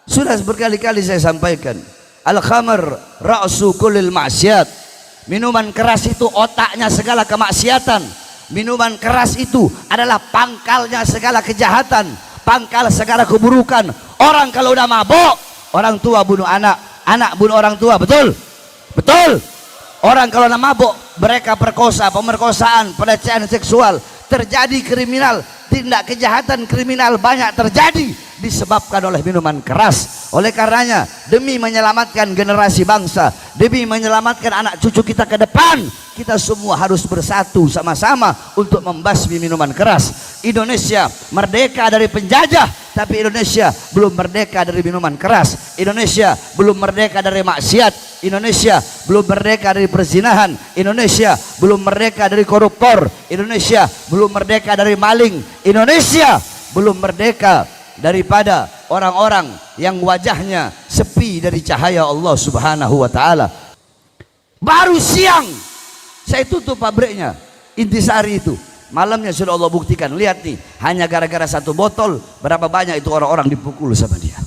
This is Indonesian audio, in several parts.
Sudah berkali-kali saya sampaikan, al-khamr ra'su kullil maksiat. Minuman keras itu otaknya segala kemaksiatan. Minuman keras itu adalah pangkalnya segala kejahatan, pangkal segala keburukan. Orang kalau udah mabok, orang tua bunuh anak, anak bunuh orang tua, betul? Betul. Orang kalau udah mabok, mereka perkosa, pemerkosaan, pelecehan seksual, terjadi kriminal, tindak kejahatan kriminal banyak terjadi disebabkan oleh minuman keras. Oleh karenanya, demi menyelamatkan generasi bangsa, demi menyelamatkan anak cucu kita ke depan, kita semua harus bersatu sama-sama untuk membasmi minuman keras. Indonesia merdeka dari penjajah, tapi Indonesia belum merdeka dari minuman keras. Indonesia belum merdeka dari maksiat. Indonesia belum merdeka dari perzinahan. Indonesia belum merdeka dari koruptor. Indonesia belum merdeka dari maling. Indonesia belum merdeka daripada orang-orang yang wajahnya sepi dari cahaya Allah Subhanahu wa taala. Baru siang saya tutup pabriknya Intisari itu. Malamnya sudah Allah buktikan. Lihat nih, hanya gara-gara satu botol berapa banyak itu orang-orang dipukul sama dia.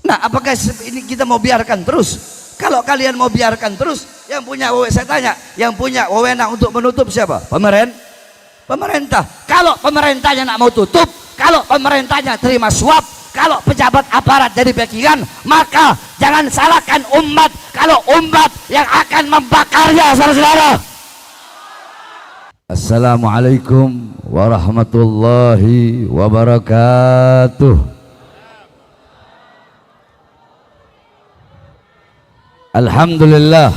Nah, apakah ini kita mau biarkan terus? Kalau kalian mau biarkan terus, yang punya saya tanya, yang punya wewenang untuk menutup siapa? Pemerintah. Kalau pemerintahnya nak mau tutup, kalau pemerintahnya terima suap, kalau pejabat aparat jadi backingan, maka jangan salahkan umat kalau umat yang akan membakarnya, saudara-saudara. Assalamualaikum warahmatullahi wabarakatuh. Alhamdulillah,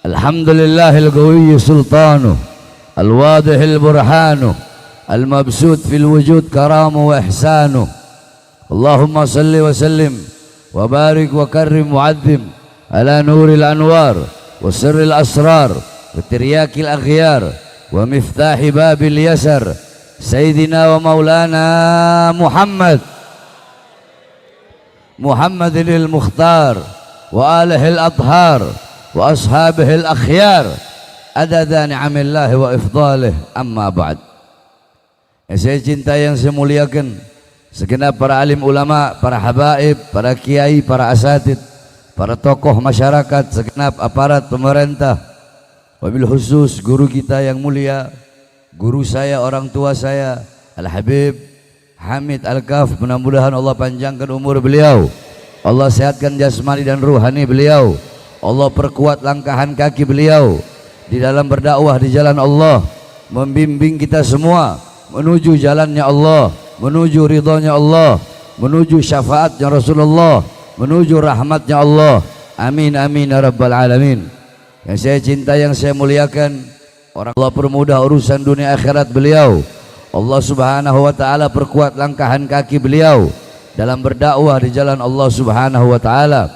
alhamdulillahil qawiyyi sultanuh, al-wadihil burhanuh, al-mabsut fil wujud karamu wa ihsanuh. Allahumma salli wa sallim wa barik wa karrim wa adzim ala nuril anwar wa sirril asrar wa tiryakil aghyar wa miftahi babil yasar sayyidina wa maulana Muhammadinil Mukhtar wa alihil adhar wa ashabihil akhyar adada ni'amillahi wa ifdalih, amma ba'd. Yang saya cintai, yang saya muliakan, segenap para alim ulama, para habaib, para kiai, para asatid, para tokoh masyarakat, segenap aparat pemerintah, wabil khusus guru kita yang mulia, guru saya, orang tua saya, Al-Habib Hamid Al-Kaf, mudah-mudahan Allah panjangkan umur beliau, Allah sehatkan jasmani dan ruhani beliau, Allah perkuat langkahan kaki beliau di dalam berdakwah di jalan Allah, membimbing kita semua menuju jalannya Allah, menuju ridhonya Allah, menuju syafaatnya Rasulullah, menuju rahmatnya Allah. Amin amin ya rabbal alamin. Yang saya cinta, yang saya muliakan, orang Allah permudah urusan dunia akhirat beliau, Allah subhanahu wa ta'ala perkuat langkahan kaki beliau dalam berdakwah di jalan Allah subhanahu wa ta'ala,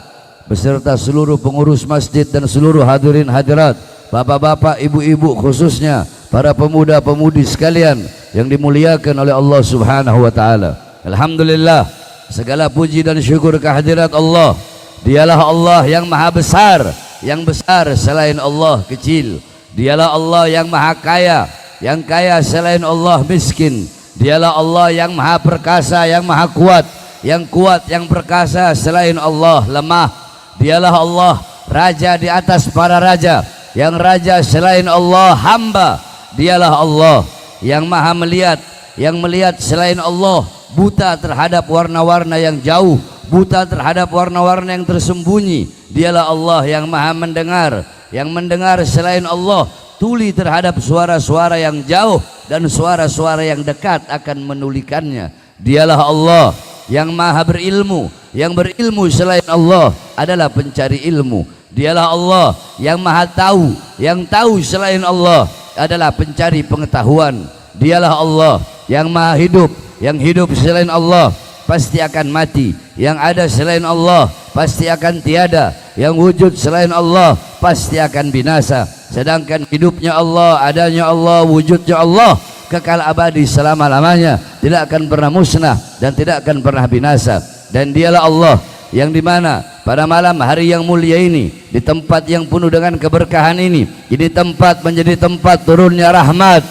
beserta seluruh pengurus masjid dan seluruh hadirin hadirat, bapak-bapak, ibu-ibu, khususnya para pemuda-pemudi sekalian yang dimuliakan oleh Allah subhanahu wa ta'ala. Alhamdulillah, segala puji dan syukur kehadirat Allah. Dialah Allah yang maha besar, yang besar selain Allah kecil. Dialah Allah yang maha kaya, yang kaya selain Allah miskin. Dialah Allah yang maha perkasa, yang maha kuat, yang perkasa selain Allah lemah. Dialah Allah raja di atas para raja, yang raja selain Allah hamba. Dialah Allah yang maha melihat, yang melihat selain Allah buta terhadap warna-warna yang jauh, buta terhadap warna-warna yang tersembunyi. Dialah Allah yang maha mendengar, yang mendengar selain Allah tuli terhadap suara-suara yang jauh dan suara-suara yang dekat akan menulikannya. Dialah Allah yang maha berilmu, yang berilmu selain Allah adalah pencari ilmu. Dialah Allah yang maha tahu, yang tahu selain Allah adalah pencari pengetahuan. Dialah Allah yang maha hidup, yang hidup selain Allah pasti akan mati, yang ada selain Allah pasti akan tiada, yang wujud selain Allah pasti akan binasa. Sedangkan hidupnya Allah, adanya Allah, wujudnya Allah kekal abadi selama-lamanya, tidak akan pernah musnah dan tidak akan pernah binasa. Dan dialah Allah yang dimana pada malam hari yang mulia ini, di tempat yang penuh dengan keberkahan ini, ini tempat menjadi tempat turunnya rahmat,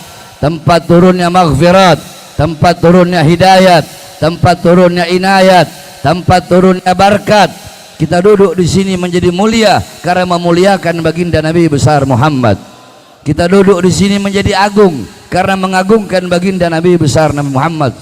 tempat turunnya maghfirat, tempat turunnya hidayat, tempat turunnya inayat, tempat turunnya berkat. Kita duduk di sini menjadi mulia karena memuliakan baginda Nabi besar Muhammad. Kita duduk di sini menjadi agung karena mengagungkan baginda Nabi besar Nabi Muhammad.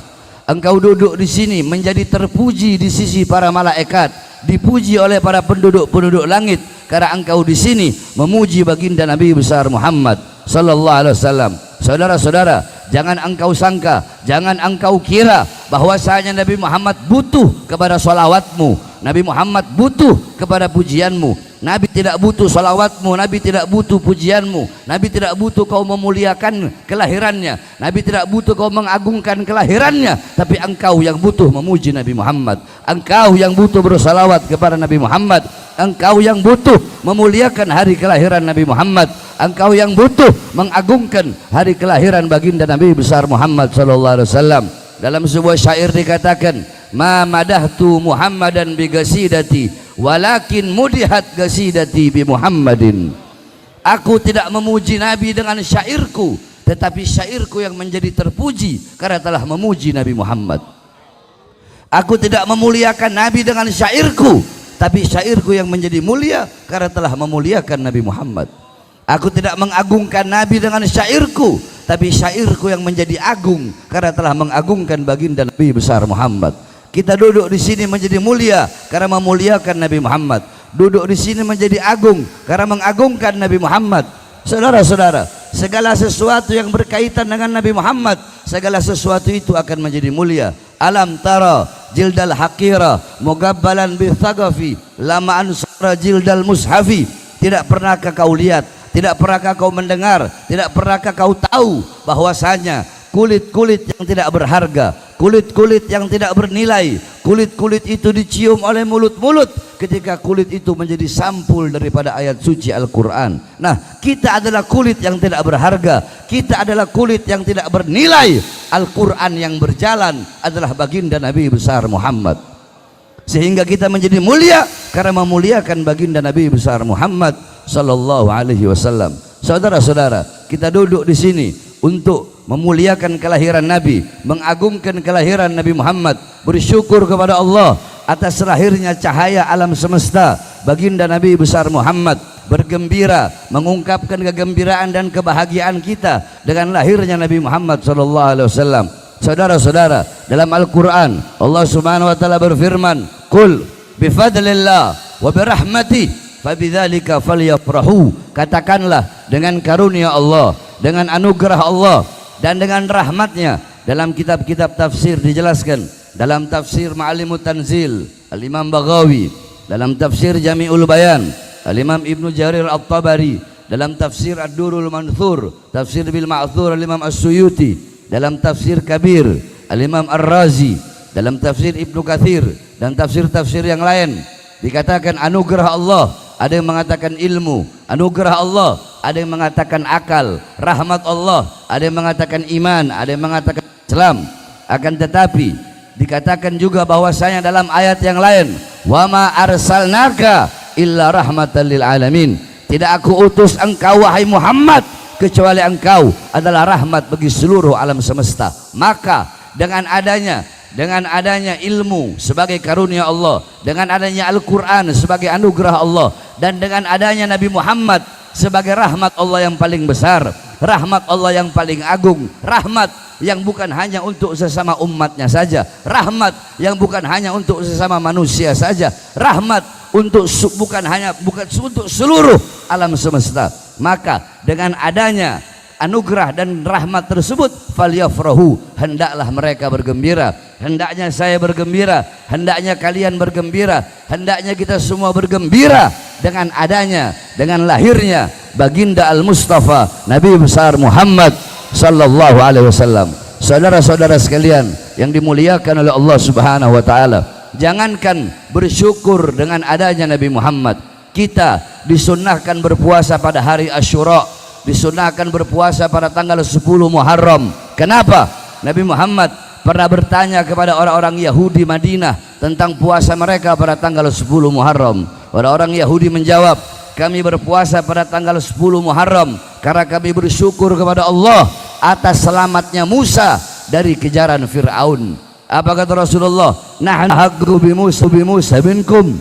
Engkau duduk di sini menjadi terpuji di sisi para malaikat, dipuji oleh para penduduk-penduduk langit karena engkau di sini memuji baginda Nabi besar Muhammad sallallahu alaihi wasallam. Saudara-saudara, jangan engkau sangka, jangan engkau kira bahwasanya Nabi Muhammad butuh kepada salawatmu. Nabi Muhammad butuh kepada pujianmu. Nabi tidak butuh salawatmu, Nabi tidak butuh pujianmu, Nabi tidak butuh kau memuliakan kelahirannya, Nabi tidak butuh kau mengagungkan kelahirannya, tapi engkau yang butuh memuji Nabi Muhammad, engkau yang butuh bersalawat kepada Nabi Muhammad, engkau yang butuh memuliakan hari kelahiran Nabi Muhammad, engkau yang butuh mengagungkan hari kelahiran baginda Nabi besar Muhammad sallallahu alaihi wasallam. Dalam sebuah syair dikatakan, ma madahtu Muhammadan bi gasidati walakin mudihat gasidati bi Muhammadin. Aku tidak memuji Nabi dengan syairku, tetapi syairku yang menjadi terpuji karena telah memuji Nabi Muhammad. Aku tidak memuliakan Nabi dengan syairku, tapi syairku yang menjadi mulia karena telah memuliakan Nabi Muhammad. Aku tidak mengagungkan Nabi dengan syairku, tapi syairku yang menjadi agung karena telah mengagungkan baginda Nabi besar Muhammad. Kita duduk di sini menjadi mulia karena memuliakan Nabi Muhammad. Duduk di sini menjadi agung karena mengagungkan Nabi Muhammad. Saudara-saudara, segala sesuatu yang berkaitan dengan Nabi Muhammad, segala sesuatu itu akan menjadi mulia. Alam tara jildal haqira mugabbalan bi thaqafi lama ansara jildal mushafi. Tidak pernahkah kau lihat, tidak pernahkah kau mendengar, tidak pernahkah kau tahu bahwasanya kulit-kulit yang tidak berharga, kulit-kulit yang tidak bernilai, kulit-kulit itu dicium oleh mulut-mulut ketika kulit itu menjadi sampul daripada ayat suci Al-Quran. Nah, kita adalah kulit yang tidak berharga, kita adalah kulit yang tidak bernilai. Al-Quran yang berjalan adalah baginda Nabi besar Muhammad, sehingga kita menjadi mulia karena memuliakan baginda Nabi besar Muhammad sallallahu alaihi wasallam. Saudara-saudara, kita duduk di sini untuk memuliakan kelahiran Nabi, mengagungkan kelahiran Nabi Muhammad, bersyukur kepada Allah atas lahirnya cahaya alam semesta baginda Nabi besar Muhammad, bergembira, mengungkapkan kegembiraan dan kebahagiaan kita dengan lahirnya Nabi Muhammad sallallahu alaihi wasallam. Saudara-saudara, dalam Al-Quran Allah subhanahu wa ta'ala berfirman, qul bifadlillah wa birahmatih fabidzalika falyafrahu. Katakanlah, dengan karunia Allah, dengan anugerah Allah dan dengan rahmatnya. Dalam kitab-kitab tafsir dijelaskan, dalam tafsir Ma'alimut Tanzil Al-Imam Baghawi, dalam tafsir Jami'ul Bayan Al-Imam Ibnu Jarir At-Tabari, dalam tafsir Ad-Durul Manthur tafsir bil Ma'thur Al-Imam As-Suyuti, dalam tafsir Kabir Al-Imam Ar-Razi, dalam tafsir Ibnu Katsir dan tafsir-tafsir yang lain dikatakan anugerah Allah. Ada yang mengatakan ilmu, anugerah Allah, ada yang mengatakan akal, rahmat Allah, ada yang mengatakan iman, ada yang mengatakan Islam. Akan tetapi dikatakan juga bahwasanya dalam ayat yang lain, wa ma arsalnaka illa rahmatan lil alamin. Tidak aku utus engkau wahai Muhammad kecuali engkau adalah rahmat bagi seluruh alam semesta. Maka dengan adanya ilmu sebagai karunia Allah, dengan adanya Al-Quran sebagai anugerah Allah, dan dengan adanya Nabi Muhammad sebagai rahmat Allah yang paling besar, rahmat Allah yang paling agung, rahmat yang bukan hanya untuk sesama umatnya saja, rahmat yang bukan hanya untuk sesama manusia saja, rahmat bukan untuk seluruh alam semesta. Maka dengan adanya anugerah dan rahmat tersebut, falyafrahu, hendaklah mereka bergembira, hendaknya saya bergembira, hendaknya kalian bergembira, hendaknya kita semua bergembira dengan lahirnya baginda Al-Mustafa Nabi besar Muhammad sallallahu alaihi wasallam. Saudara-saudara sekalian yang dimuliakan oleh Allah Subhanahu wa taala, jangankan bersyukur dengan adanya Nabi Muhammad, kita disunnahkan berpuasa pada hari Asyura, disunahkan berpuasa pada tanggal 10 Muharram. Kenapa? Nabi Muhammad pernah bertanya kepada orang-orang Yahudi Madinah tentang puasa mereka pada tanggal 10 Muharram. Orang-orang Yahudi menjawab, kami berpuasa pada tanggal 10 Muharram karena kami bersyukur kepada Allah atas selamatnya Musa dari kejaran Fir'aun, Apa kata Rasulullah? Nahnu haqqu bi Musa minkum.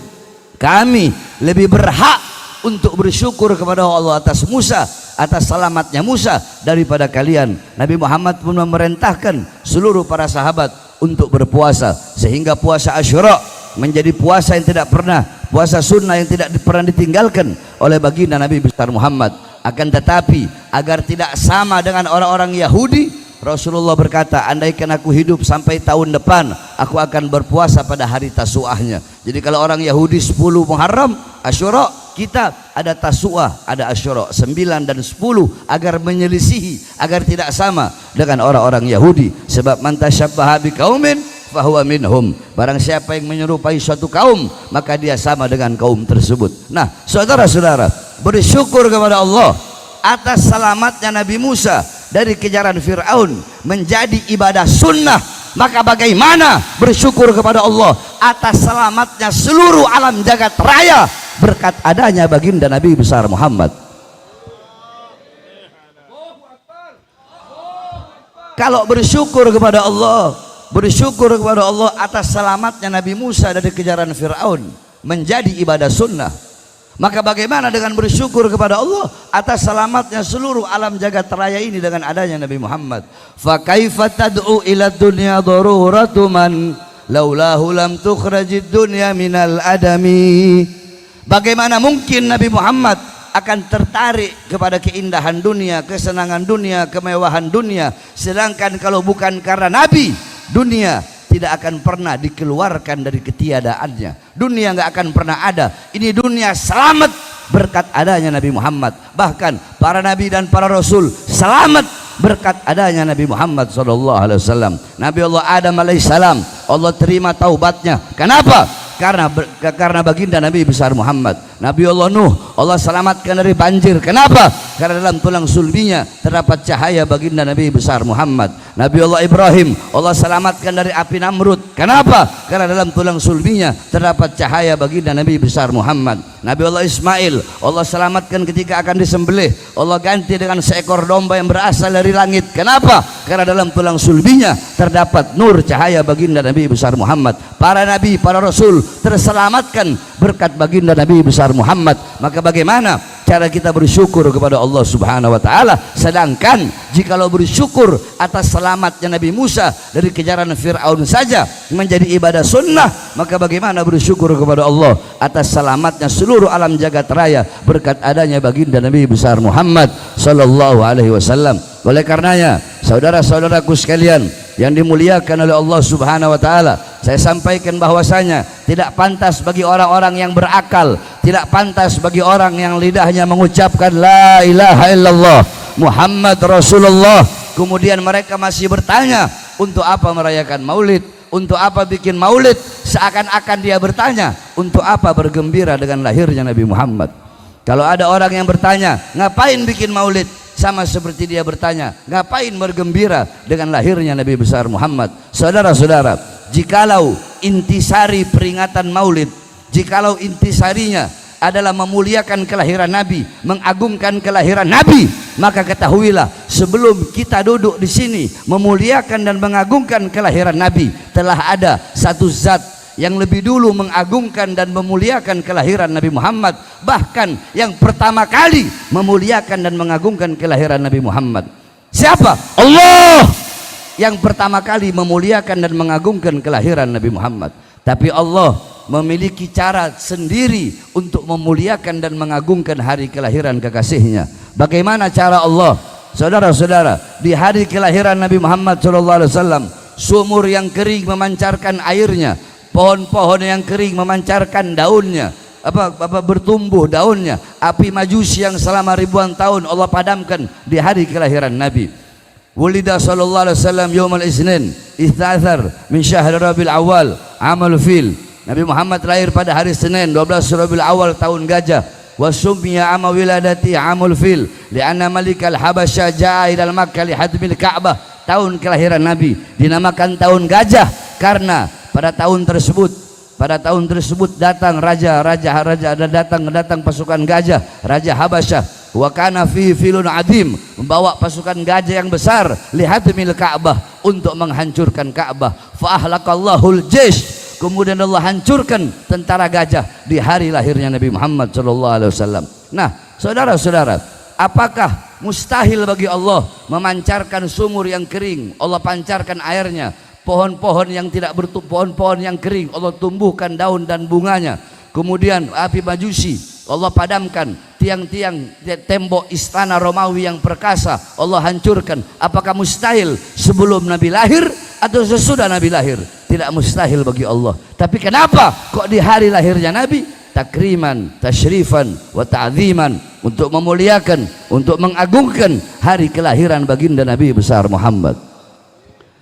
Kami lebih berhak untuk bersyukur kepada Allah atas Musa, atas selamatnya Musa daripada kalian. Nabi Muhammad pun memerintahkan seluruh para sahabat untuk berpuasa, sehingga puasa Asyura menjadi puasa yang tidak pernah, puasa sunnah yang tidak pernah ditinggalkan oleh baginda Nabi besar Muhammad. Akan tetapi agar tidak sama dengan orang-orang Yahudi, Rasulullah berkata, andaikan aku hidup sampai tahun depan, aku akan berpuasa pada hari Tasu'ahnya. Jadi kalau orang Yahudi 10 Muharram, Asyura, kita ada Tasu'ah, ada Asyura 9 dan 10, agar menyelisihi, agar tidak sama dengan orang-orang Yahudi. Sebab man tasyabbaha biqaumin fahuwa minhum. Barang siapa yang menyerupai suatu kaum, maka dia sama dengan kaum tersebut. Nah, saudara-saudara, bersyukur kepada Allah atas selamatnya Nabi Musa dari kejaran Fir'aun menjadi ibadah sunnah. Maka bagaimana bersyukur kepada Allah atas selamatnya seluruh alam jagat raya berkat adanya baginda Nabi besar Muhammad. Kalau bersyukur kepada Allah, bersyukur kepada Allah atas selamatnya Nabi Musa dari kejaran Fir'aun menjadi ibadah sunnah, maka bagaimana dengan bersyukur kepada Allah atas selamatnya seluruh alam jagat raya ini dengan adanya Nabi Muhammad? Fa kaifa tad'u ila dunya daruratu man laulahu lam tukhrajid dunya minal adami. Bagaimana mungkin Nabi Muhammad akan tertarik kepada keindahan dunia, kesenangan dunia, kemewahan dunia, sedangkan kalau bukan karena Nabi, dunia tidak akan pernah dikeluarkan dari ketiadaannya. Dunia nggak akan pernah ada. Ini dunia selamat berkat adanya Nabi Muhammad. Bahkan para nabi dan para rasul selamat berkat adanya Nabi Muhammad SAW. Nabi Allah Adam alaihissalam, Allah terima taubatnya. Kenapa? Karena baginda Nabi besar Muhammad. Nabi Allah Nuh, Allah selamatkan dari banjir. Kenapa? Karena dalam tulang sulbinya terdapat cahaya baginda Nabi besar Muhammad. Nabi Allah Ibrahim, Allah selamatkan dari api Namrud. Kenapa? Karena dalam tulang sulbinya terdapat cahaya baginda Nabi besar Muhammad. Nabi Allah Ismail, Allah selamatkan ketika akan disembelih, Allah ganti dengan seekor domba yang berasal dari langit. Kenapa? Karena dalam tulang sulbinya terdapat nur cahaya baginda Nabi besar Muhammad. Para nabi, para rasul terselamatkan berkat baginda Nabi besar Muhammad. Maka bagaimana cara kita bersyukur kepada Allah Subhanahu wa taala? Sedangkan jikalau bersyukur atas selamatnya Nabi Musa dari kejaran Fir'aun saja menjadi ibadah sunnah, maka bagaimana bersyukur kepada Allah atas selamatnya seluruh alam jagat raya berkat adanya baginda Nabi besar Muhammad sallallahu alaihi wasallam. Oleh karenanya, saudara-saudaraku sekalian yang dimuliakan oleh Allah Subhanahu wa taala, saya sampaikan bahwasanya tidak pantas bagi orang-orang yang berakal, tidak pantas bagi orang yang lidahnya mengucapkan la ilaha illallah Muhammad Rasulullah, kemudian mereka masih bertanya untuk apa merayakan maulid, untuk apa bikin maulid, seakan-akan dia bertanya untuk apa bergembira dengan lahirnya Nabi Muhammad. Kalau ada orang yang bertanya ngapain bikin maulid, sama seperti dia bertanya ngapain bergembira dengan lahirnya Nabi besar Muhammad. Saudara-saudara, jikalau intisari peringatan maulid, jikalau intisarinya adalah memuliakan kelahiran Nabi, mengagungkan kelahiran Nabi, maka ketahuilah sebelum kita duduk di sini memuliakan dan mengagungkan kelahiran Nabi, telah ada satu zat yang lebih dulu mengagungkan dan memuliakan kelahiran Nabi Muhammad, bahkan yang pertama kali memuliakan dan mengagungkan kelahiran Nabi Muhammad. Siapa? Allah yang pertama kali memuliakan dan mengagungkan kelahiran Nabi Muhammad. Tapi Allah memiliki cara sendiri untuk memuliakan dan mengagungkan hari kelahiran kekasihnya. Bagaimana cara Allah? Saudara-saudara, di hari kelahiran Nabi Muhammad SAW, sumur yang kering memancarkan airnya, pohon-pohon yang kering memancarkan daunnya, bertumbuh daunnya. Api majusi yang selama ribuan tahun Allah padamkan di hari kelahiran Nabi. Wulida sallallahu alaihi wasallam yaumal isnin itsadzar min syahr Rabiul Awal amal fil. Nabi Muhammad lahir pada hari Senin 12 Rabiul Awal tahun gajah. Wa summiya ama wiladati amul fil li'anna malikal habasya jaa ila Makkah li hadmil Ka'bah. Tahun kelahiran Nabi dinamakan tahun gajah karena pada tahun tersebut datang raja datang pasukan gajah, raja Habasyah wa kana fi filun adim, membawa pasukan gajah yang besar, lihadmil Ka'bah, untuk menghancurkan Ka'bah. Fa ahlakallahul jaysh, kemudian Allah hancurkan tentara gajah di hari lahirnya Nabi Muhammad sallallahu alaihi wasallam. Nah, saudara-saudara, apakah mustahil bagi Allah memancarkan sumur yang kering, Allah pancarkan airnya, pohon-pohon yang tidak pohon-pohon yang kering Allah tumbuhkan daun dan bunganya, kemudian api majusi Allah padamkan, tiang-tiang tembok istana Romawi yang perkasa Allah hancurkan. Apakah mustahil sebelum Nabi lahir atau sesudah Nabi lahir? Tidak mustahil bagi Allah. Tapi kenapa kok di hari lahirnya Nabi takriman, tasyrifan, wa ta'ziman, untuk memuliakan, untuk mengagungkan hari kelahiran baginda Nabi besar Muhammad.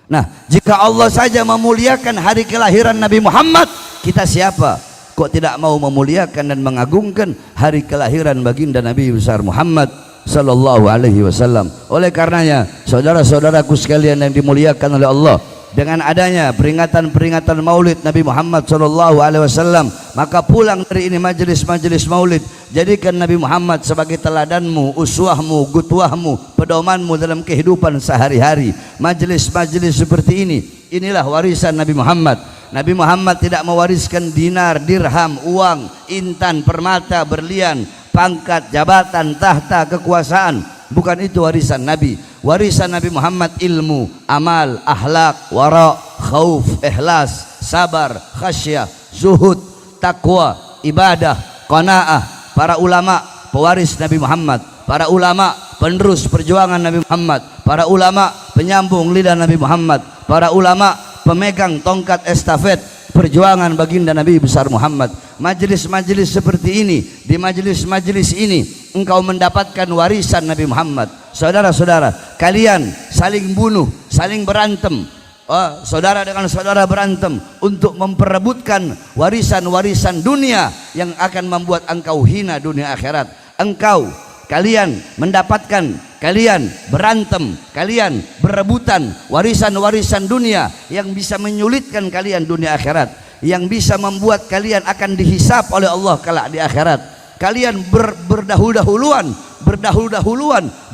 Nah, jika Allah saja memuliakan hari kelahiran Nabi Muhammad, kita siapa kok tidak mau memuliakan dan mengagungkan hari kelahiran baginda Nabi besar Muhammad sallallahu alaihi wasallam? Oleh karenanya, saudara-saudaraku sekalian yang dimuliakan oleh Allah, dengan adanya peringatan-peringatan Maulid Nabi Muhammad sallallahu alaihi wasallam, maka pulang dari ini majelis-majelis Maulid, jadikan Nabi Muhammad sebagai teladanmu, uswahmu, gutwahmu, pedomanmu dalam kehidupan sehari-hari. Majelis-majelis seperti ini, inilah warisan Nabi Muhammad. Nabi Muhammad tidak mewariskan dinar, dirham, uang, intan, permata, berlian, pangkat, jabatan, tahta, kekuasaan. Bukan itu warisan Nabi. Warisan Nabi Muhammad ilmu, amal, akhlak, wara, khauf, ikhlas, sabar, khasyah, zuhud, takwa, ibadah, qanaah. Para ulama pewaris Nabi Muhammad, para ulama penerus perjuangan Nabi Muhammad, para ulama penyambung lidah Nabi Muhammad, para ulama pemegang tongkat estafet perjuangan baginda Nabi besar Muhammad. Majelis-majelis seperti ini, di majelis-majelis ini engkau mendapatkan warisan Nabi Muhammad. Saudara-saudara, kalian saling bunuh, saling berantem, saudara dengan saudara berantem untuk memperebutkan warisan-warisan dunia yang akan membuat engkau hina dunia akhirat. Kalian mendapatkan, kalian berantem, kalian berebutan warisan-warisan dunia yang bisa menyulitkan kalian dunia akhirat, yang bisa membuat kalian akan dihisap oleh Allah kelak di akhirat. Kalian berdahulu-dahuluan,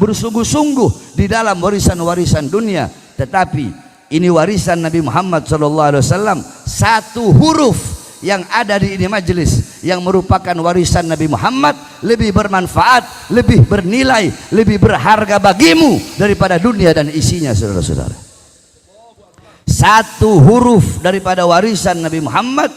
bersungguh-sungguh di dalam warisan-warisan dunia, tetapi ini warisan Nabi Muhammad SAW, satu huruf yang ada di ini majelis yang merupakan warisan Nabi Muhammad lebih bermanfaat, lebih bernilai, lebih berharga bagimu daripada dunia dan isinya. Saudara-saudara, satu huruf daripada warisan Nabi Muhammad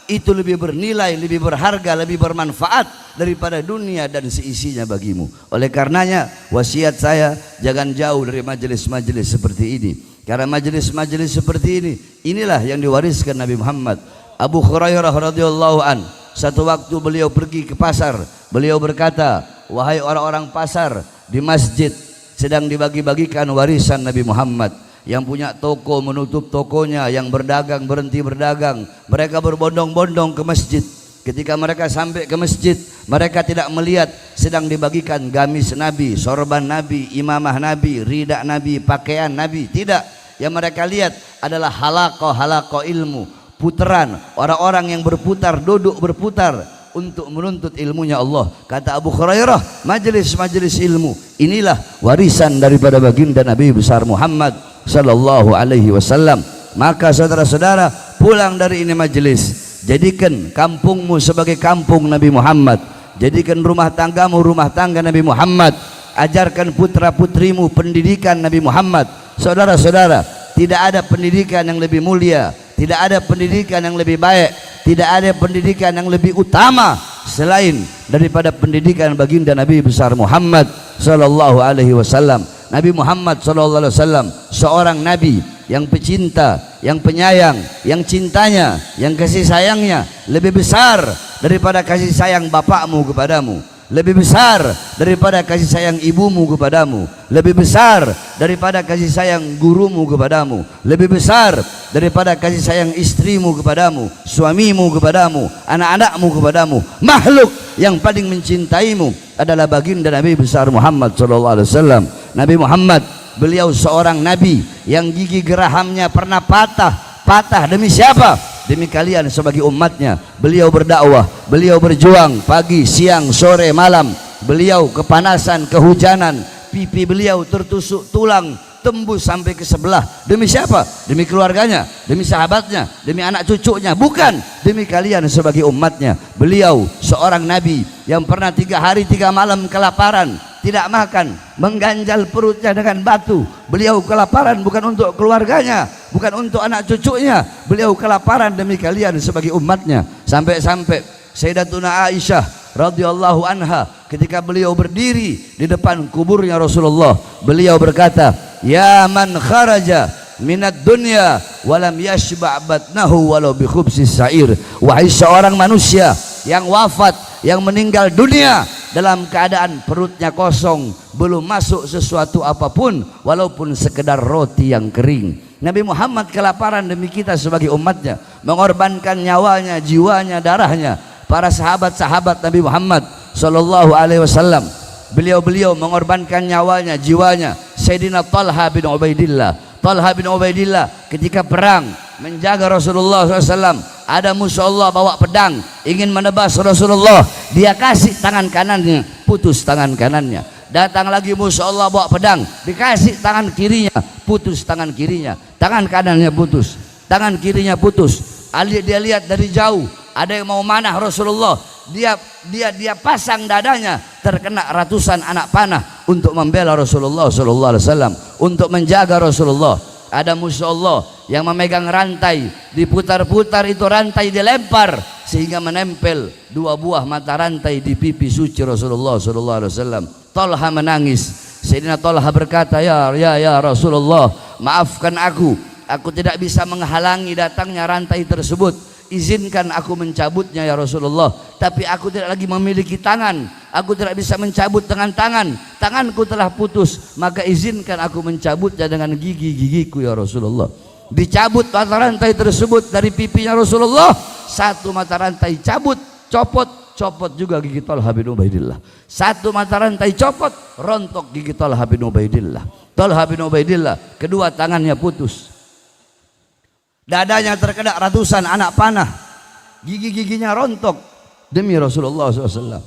itu lebih bernilai, lebih berharga, lebih bermanfaat daripada dunia dan seisinya bagimu. Oleh karenanya, wasiat saya, jangan jauh dari majelis-majelis seperti ini, karena majelis-majelis seperti ini, inilah yang diwariskan Nabi Muhammad. Abu Hurairah radhiyallahu an, satu waktu beliau pergi ke pasar, beliau berkata, wahai orang-orang pasar, di masjid sedang dibagi-bagikan warisan Nabi Muhammad. Yang punya toko menutup tokonya, yang berdagang berhenti berdagang, mereka berbondong-bondong ke masjid. Ketika mereka sampai ke masjid, mereka tidak melihat sedang dibagikan gamis Nabi, sorban Nabi, imamah Nabi, ridak Nabi, pakaian Nabi. Tidak, yang mereka lihat adalah halaqah ilmu, putaran orang-orang yang berputar, duduk berputar untuk menuntut ilmunya Allah. Kata Abu Hurairah, majelis-majelis ilmu inilah warisan daripada baginda Nabi besar Muhammad sallallahu alaihi wasallam. Maka saudara-saudara, pulang dari ini majelis, jadikan kampungmu sebagai kampung Nabi Muhammad, jadikan rumah tanggamu rumah tangga Nabi Muhammad, ajarkan putra-putrimu pendidikan Nabi Muhammad. Saudara-saudara, tidak ada pendidikan yang lebih mulia, tidak ada pendidikan yang lebih baik, tidak ada pendidikan yang lebih utama selain daripada pendidikan baginda Nabi besar Muhammad sallallahu alaihi wasallam. Nabi Muhammad sallallahu alaihi wasallam seorang nabi yang pecinta, yang penyayang, yang cintanya, yang kasih sayangnya lebih besar daripada kasih sayang bapakmu kepadamu, lebih besar daripada kasih sayang ibumu kepadamu, lebih besar daripada kasih sayang gurumu kepadamu, lebih besar daripada kasih sayang istrimu kepadamu, suamimu kepadamu, anak-anakmu kepadamu. Makhluk yang paling mencintaimu adalah baginda Nabi besar Muhammad sallallahu alaihi wasallam. Nabi Muhammad, beliau seorang nabi yang gigi gerahamnya pernah patah demi siapa? Demi kalian sebagai umatnya. Beliau berdakwah, beliau berjuang pagi, siang, sore, malam beliau kepanasan, kehujanan, pipi beliau tertusuk tulang, tembus sampai ke sebelah. Demi siapa? Demi keluarganya, demi sahabatnya, demi anak cucunya. Bukan, demi kalian sebagai umatnya. Beliau seorang nabi yang pernah 3 hari 3 malam kelaparan, tidak makan, mengganjal perutnya dengan batu. Beliau kelaparan bukan untuk keluarganya, bukan untuk anak cucunya. Beliau kelaparan demi kalian sebagai umatnya. Sampai-sampai Sayyidatuna Aisyah radhiyallahu anha ketika beliau berdiri di depan kuburnya Rasulullah, beliau berkata, "Ya man kharaja minad dunya walam yashba' batnahu walau bi khubsis sa'ir." Wahai seorang manusia yang wafat, yang meninggal dunia dalam keadaan perutnya kosong, belum masuk sesuatu apapun walaupun sekedar roti yang kering. Nabi Muhammad kelaparan demi kita sebagai umatnya, mengorbankan nyawanya, jiwanya, darahnya. Para sahabat-sahabat Nabi Muhammad sallallahu alaihi wasallam, beliau-beliau mengorbankan nyawanya, jiwanya. Sayyidina Talha bin Ubaidillah, Talha bin Ubaidillah ketika perang menjaga Rasulullah SAW, ada musuh Allah bawa pedang ingin menebas Rasulullah, dia kasih tangan kanannya, putus tangan kanannya. Datang lagi musuh Allah bawa pedang, dikasih tangan kirinya, putus tangan kirinya. Tangan kanannya putus, tangan kirinya putus. Dia lihat dari jauh ada yang mau manah Rasulullah, dia pasang dadanya, terkena ratusan anak panah untuk membela Rasulullah sallallahu alaihi wasallam, untuk menjaga Rasulullah. Ada musuh Allah yang memegang rantai, diputar-putar itu rantai dilempar sehingga menempel 2 buah mata rantai di pipi suci Rasulullah sallallahu alaihi wasallam. Talha menangis. Sayyidina Talha berkata, ya Rasulullah, maafkan aku tidak bisa menghalangi datangnya rantai tersebut. Izinkan aku mencabutnya ya Rasulullah, tapi aku tidak lagi memiliki tangan, aku tidak bisa mencabut dengan tangan, tanganku telah putus, maka izinkan aku mencabutnya dengan gigi-gigiku ya Rasulullah. Dicabut mata rantai tersebut dari pipinya Rasulullah, 1 mata rantai copot juga gigi Talha bin Ubaidillah. 1 mata rantai copot, rontok gigi Talha bin Ubaidillah. Talha bin Ubaidillah kedua tangannya putus, dadanya terkena ratusan anak panah, gigi-giginya rontok demi Rasulullah SAW.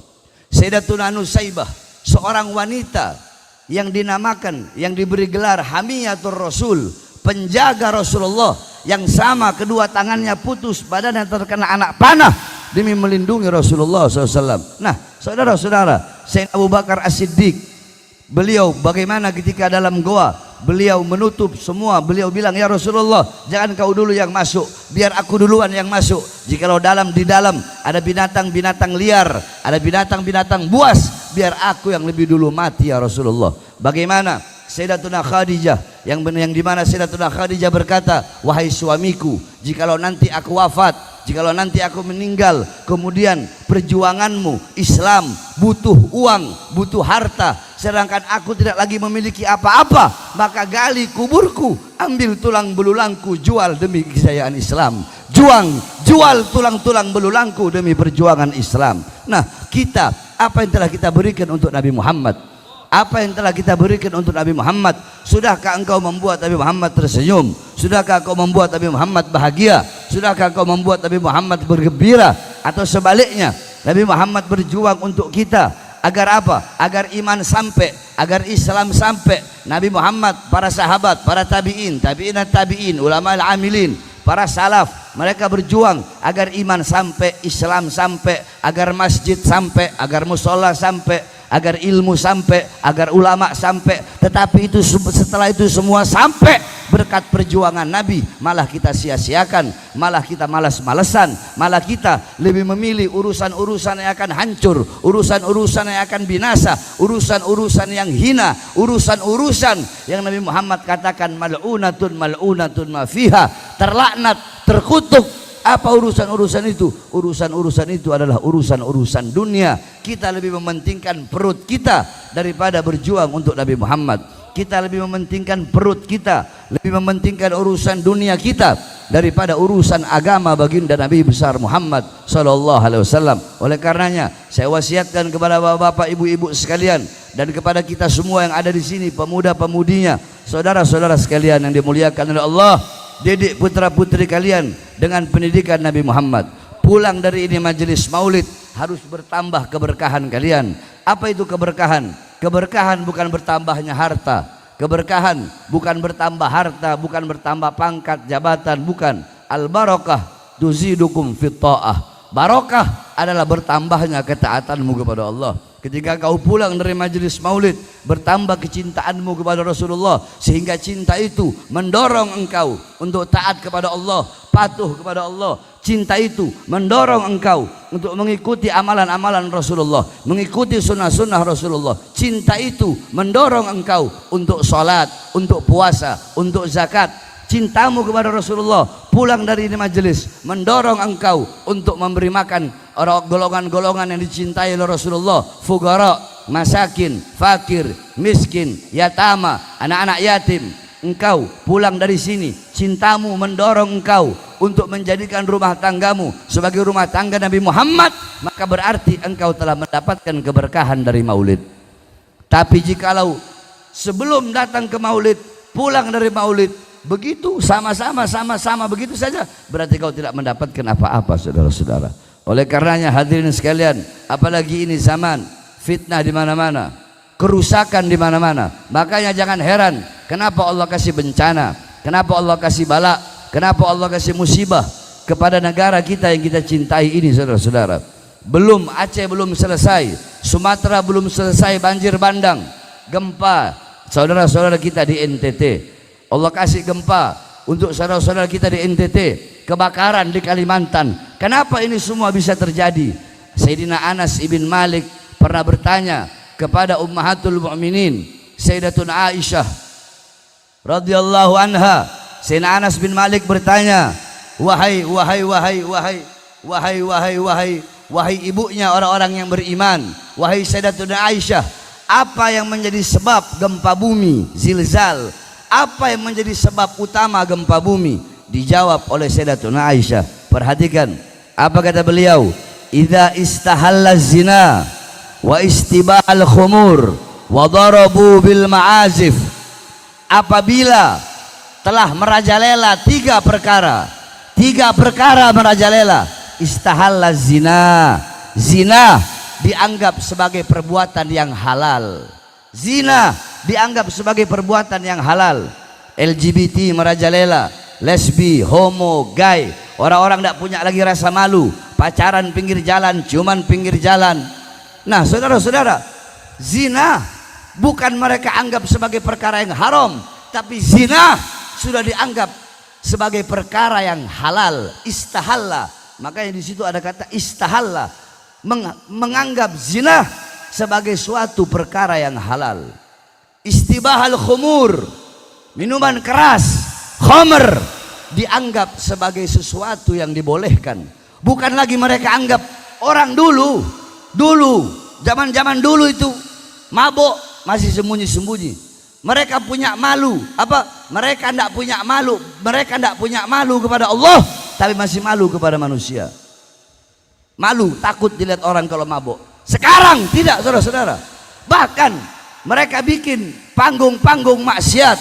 Sayyidatuna Nusaibah, seorang wanita yang dinamakan, yang diberi gelar Hamiyatur Rasul, penjaga Rasulullah, yang sama kedua tangannya putus, badannya terkena anak panah demi melindungi Rasulullah SAW. Nah, saudara-saudara, Sayyidina Abu Bakar As-Siddiq, beliau bagaimana ketika dalam goa, beliau menutup semua, beliau bilang, ya Rasulullah, jangan kau dulu yang masuk, biar aku duluan yang masuk. Jikalau di dalam ada binatang-binatang liar, ada binatang-binatang buas, biar aku yang lebih dulu mati ya Rasulullah. Bagaimana Sayyidatuna Khadijah, yang dimana Sayyidatuna Khadijah berkata, wahai suamiku, jikalau nanti aku wafat, jikalau nanti aku meninggal, kemudian perjuanganmu Islam butuh uang, butuh harta, sedangkan aku tidak lagi memiliki apa-apa, maka gali kuburku, ambil tulang belulangku, jual demi kejayaan Islam. Jual tulang-tulang belulangku demi perjuangan Islam. Nah, kita, apa yang telah kita berikan untuk Nabi Muhammad? Apa yang telah kita berikan untuk Nabi Muhammad? Sudahkah engkau membuat Nabi Muhammad tersenyum? Sudahkah engkau membuat Nabi Muhammad bahagia? Sudahkah engkau membuat Nabi Muhammad bergembira? Atau sebaliknya, Nabi Muhammad berjuang untuk kita agar apa? Agar iman sampai, agar Islam sampai. Nabi Muhammad, para sahabat, para tabi'in, tabi'in, ulama al-amilin, para salaf, mereka berjuang agar iman sampai, Islam sampai, agar masjid sampai, agar musola sampai, agar ilmu sampai, agar ulama sampai. Tetapi itu setelah itu semua sampai berkat perjuangan Nabi, malah kita sia-siakan, malah kita malas-malesan, malah kita lebih memilih urusan-urusan yang akan hancur, urusan-urusan yang akan binasa, urusan-urusan yang hina, urusan-urusan yang Nabi Muhammad katakan mal'unatun ma fiha, terlaknat, terkutuk. Apa urusan-urusan itu? Urusan-urusan itu adalah urusan-urusan dunia. Kita lebih mementingkan perut kita daripada berjuang untuk Nabi Muhammad. Kita lebih mementingkan perut kita, lebih mementingkan urusan dunia kita daripada urusan agama baginda Nabi besar Muhammad sallallahu alaihi wasallam. Oleh karenanya, saya wasiatkan kepada bapak-bapak, ibu-ibu sekalian, dan kepada kita semua yang ada di sini, pemuda-pemudinya, saudara-saudara sekalian yang dimuliakan oleh Allah, didik putra-putri kalian dengan pendidikan Nabi Muhammad. Pulang dari ini majelis maulid harus bertambah keberkahan kalian. Apa itu keberkahan? Keberkahan bukan bertambahnya harta. Keberkahan bukan bertambah harta, bukan bertambah pangkat, jabatan, bukan. Al-barakah tuzidukum fit ta'ah. Barokah adalah bertambahnya ketaatanmu kepada Allah. Ketika kau pulang dari majelis maulid, bertambah kecintaanmu kepada Rasulullah, sehingga cinta itu mendorong engkau untuk taat kepada Allah, patuh kepada Allah. Cinta itu mendorong engkau untuk mengikuti amalan-amalan Rasulullah, mengikuti sunnah-sunnah Rasulullah. Cinta itu mendorong engkau untuk sholat, untuk puasa, untuk zakat. Cintamu kepada Rasulullah pulang dari majelis mendorong engkau untuk memberi makan orang golongan-golongan yang dicintai oleh Rasulullah, fugara, masakin, fakir, miskin, yatama, anak-anak yatim. Engkau pulang dari sini, cintamu mendorong engkau untuk menjadikan rumah tanggamu sebagai rumah tangga Nabi Muhammad, maka berarti engkau telah mendapatkan keberkahan dari maulid. Tapi jikalau sebelum datang ke maulid, pulang dari maulid, begitu sama-sama begitu saja, berarti kau tidak mendapatkan apa-apa, saudara-saudara. Oleh karenanya hadirin sekalian, apalagi ini zaman fitnah di mana-mana, kerusakan di mana-mana. Makanya jangan heran kenapa Allah kasih bencana, kenapa Allah kasih bala, kenapa Allah kasih musibah kepada negara kita yang kita cintai ini, saudara-saudara. Belum Aceh belum selesai, Sumatera belum selesai banjir bandang, gempa saudara-saudara kita di NTT. Allah kasih gempa untuk saudara-saudara kita di NTT, kebakaran di Kalimantan. Kenapa ini semua bisa terjadi? Sayyidina Anas ibn Malik pernah bertanya kepada Ummahatul Mu'minin Sayyidatuna Aisyah radhiyallahu anha. Sayyidina Anas bin Malik bertanya, wahai ibunya orang-orang yang beriman, wahai Sayyidatuna Aisyah, apa yang menjadi sebab gempa bumi, zilzal? Apa yang menjadi sebab utama gempa bumi? Dijawab oleh Sayyidatuna Aisyah. Perhatikan apa kata beliau, idza istahalla zina wa istibahal khumur wa darabu bil ma'azif. Apabila telah merajalela tiga perkara merajalela, istahalla zina, zina dianggap sebagai perbuatan yang halal. Zina dianggap sebagai perbuatan yang halal. LGBT merajalela, lesbi, homo, gay, orang-orang tidak punya lagi rasa malu, pacaran pinggir jalan, ciuman pinggir jalan. Nah saudara-saudara, zina bukan mereka anggap sebagai perkara yang haram, tapi zina sudah dianggap sebagai perkara yang halal. Istahalla, makanya di situ ada kata istahalla, menganggap zina sebagai suatu perkara yang halal. Istibahal khumur, minuman keras, khamr, dianggap sebagai sesuatu yang dibolehkan. Bukan lagi mereka anggap orang dulu zaman dulu itu mabuk masih sembunyi-sembunyi. Mereka punya malu, apa? Mereka tidak punya malu. Mereka tidak punya malu kepada Allah, tapi masih malu kepada manusia. Malu, takut dilihat orang kalau mabuk. Sekarang tidak, saudara-saudara. Bahkan mereka bikin panggung-panggung maksiat.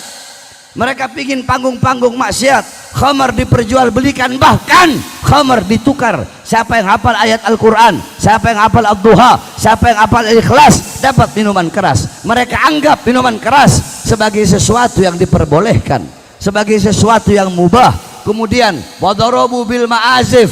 Mereka bikin panggung-panggung maksiat. Khamar diperjualbelikan, bahkan khamar ditukar. Siapa yang hafal ayat Al-Quran, siapa yang hafal Ad-Duha, siapa yang hafal Al-Ikhlas, dapat minuman keras. Mereka anggap minuman keras sebagai sesuatu yang diperbolehkan, sebagai sesuatu yang mubah. Kemudian wadarabu bil ma'azif,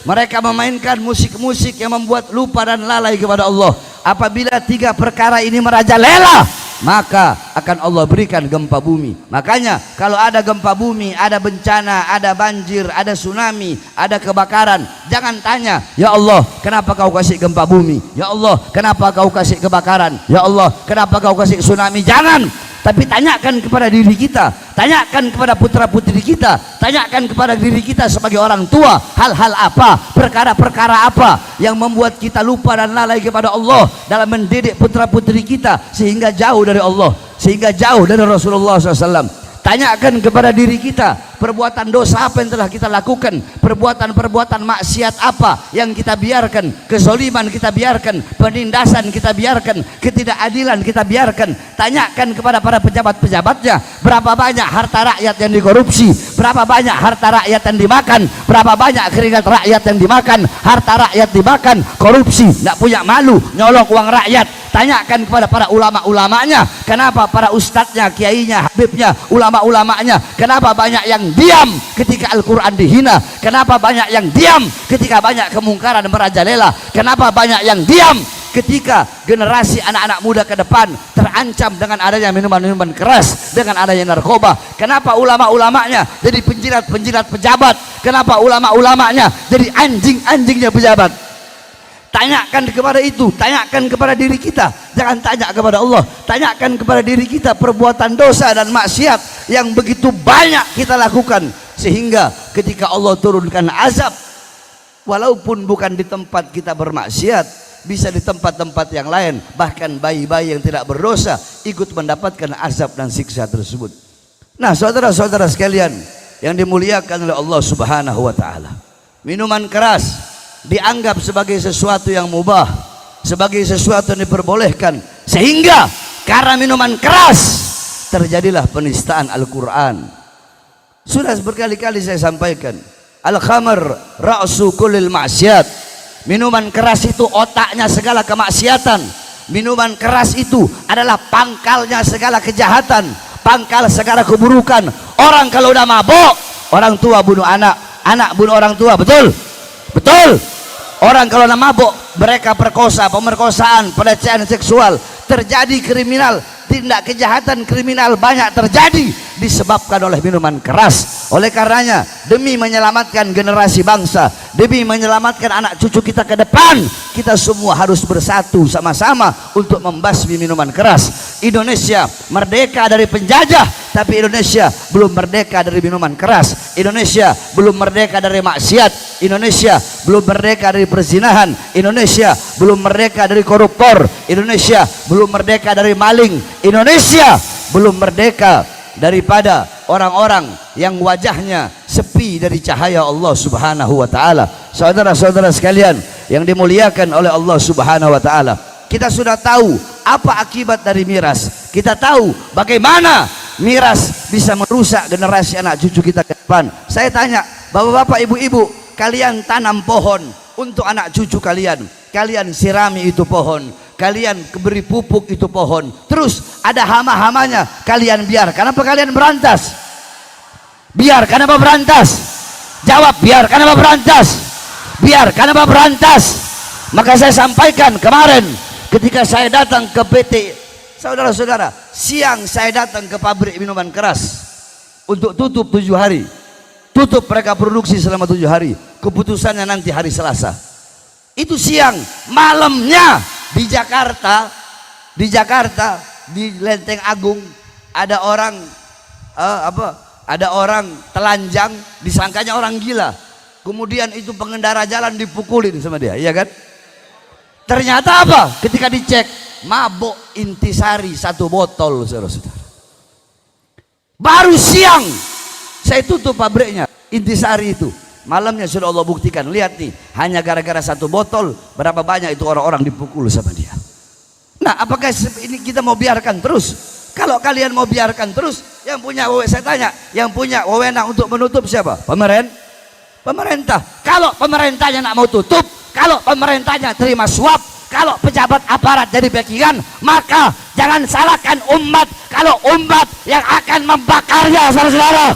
mereka memainkan musik-musik yang membuat lupa dan lalai kepada Allah. Apabila tiga perkara ini merajalela, maka akan Allah berikan gempa bumi. Makanya kalau ada gempa bumi, ada bencana, ada banjir, ada tsunami, ada kebakaran, jangan tanya, ya Allah kenapa kau kasih gempa bumi, ya Allah kenapa kau kasih kebakaran, ya Allah kenapa kau kasih tsunami. Jangan, tapi tanyakan kepada diri kita, tanyakan kepada putra putri kita, tanyakan kepada diri kita sebagai orang tua, hal-hal apa, perkara-perkara apa yang membuat kita lupa dan lalai kepada Allah dalam mendidik putra putri kita sehingga jauh dari Allah, sehingga jauh dari Rasulullah SAW. Tanyakan kepada diri kita, perbuatan dosa apa yang telah kita lakukan, perbuatan-perbuatan maksiat apa yang kita biarkan, kezoliman kita biarkan, penindasan kita biarkan, ketidakadilan kita biarkan. Tanyakan kepada para pejabat-pejabatnya, berapa banyak harta rakyat yang dikorupsi, berapa banyak harta rakyat yang dimakan, berapa banyak keringat rakyat yang dimakan, harta rakyat dimakan, korupsi, tidak punya malu, nyolong uang rakyat. Tanyakan kepada para ulama-ulamanya, kenapa para ustadznya, kiainya, habibnya, ulama-ulamanya, kenapa banyak yang diam ketika Al-Quran dihina, kenapa banyak yang diam ketika banyak kemungkaran merajalela, kenapa banyak yang diam ketika generasi anak-anak muda ke depan terancam dengan adanya minuman-minuman keras, dengan adanya narkoba. Kenapa ulama-ulamanya jadi penjilat-penjilat pejabat, kenapa ulama-ulamanya jadi anjing-anjingnya pejabat. Tanyakan kepada itu, tanyakan kepada diri kita, jangan tanya kepada Allah. Tanyakan kepada diri kita perbuatan dosa dan maksiat yang begitu banyak kita lakukan, sehingga ketika Allah turunkan azab, walaupun bukan di tempat kita bermaksiat, bisa di tempat-tempat yang lain, bahkan bayi-bayi yang tidak berdosa ikut mendapatkan azab dan siksa tersebut. Nah, saudara-saudara sekalian yang dimuliakan oleh Allah Subhanahu wa taala, minuman keras dianggap sebagai sesuatu yang mubah, sebagai sesuatu yang diperbolehkan, sehingga karena minuman keras terjadilah penistaan Al-Quran. Sudah berkali-kali saya sampaikan, al-khamr ra'su kullil maksiat. Minuman keras itu otaknya segala kemaksiatan. Minuman keras itu adalah pangkalnya segala kejahatan, pangkal segala keburukan. Orang kalau udah mabuk, orang tua bunuh anak, anak bunuh orang tua, betul? Betul. Orang kalau udah mabuk, mereka perkosa, pemerkosaan, pelecehan seksual, terjadi kriminal, tindak kejahatan kriminal banyak terjadi disebabkan oleh minuman keras. Oleh karenanya, demi menyelamatkan generasi bangsa, demi menyelamatkan anak cucu kita ke depan, kita semua harus bersatu sama-sama untuk membasmi minuman keras. Indonesia merdeka dari penjajah, tapi Indonesia belum merdeka dari minuman keras. Indonesia belum merdeka dari maksiat. Indonesia belum merdeka dari perzinahan. Indonesia belum merdeka dari koruptor. Indonesia belum merdeka dari maling. Indonesia belum merdeka daripada orang-orang yang wajahnya sepi dari cahaya Allah Subhanahu wa taala. Saudara-saudara sekalian yang dimuliakan oleh Allah Subhanahu wa taala, kita sudah tahu apa akibat dari miras. Kita tahu bagaimana miras bisa merusak generasi anak cucu kita ke depan. Saya tanya, bapak-bapak, ibu-ibu, kalian tanam pohon untuk anak cucu kalian, kalian sirami itu pohon, kalian beri pupuk itu pohon, terus ada hama-hamanya kalian biarkan apa kalian berantas? Biarkan apa berantas? Jawab, biarkan apa berantas? Biarkan apa berantas? Maka saya sampaikan kemarin ketika saya datang ke PT, saudara-saudara, siang saya datang ke pabrik minuman keras untuk tutup 7 hari, tutup mereka produksi selama 7 hari, keputusannya nanti hari Selasa. Itu siang. Malamnya di Jakarta, di Lenteng Agung ada orang ada orang telanjang, disangkanya orang gila. Kemudian itu pengendara jalan dipukulin sama dia, iya kan? Ternyata apa? Ketika dicek, mabuk intisari 1 botol, saudara-saudara. Baru siang saya tutup pabriknya intisari itu. Malamnya sudah Allah buktikan. Lihat nih, hanya gara-gara 1 botol berapa banyak itu orang-orang dipukul sama dia. Nah, apakah ini kita mau biarkan terus? Kalau kalian mau biarkan terus, yang punya saya tanya, yang punya wewenang untuk menutup siapa? Pemerintah. Kalau pemerintahnya nak mau tutup, kalau pemerintahnya terima suap, kalau pejabat aparat jadi backingan, maka jangan salahkan umat kalau umat yang akan membakarnya, saudara-saudara.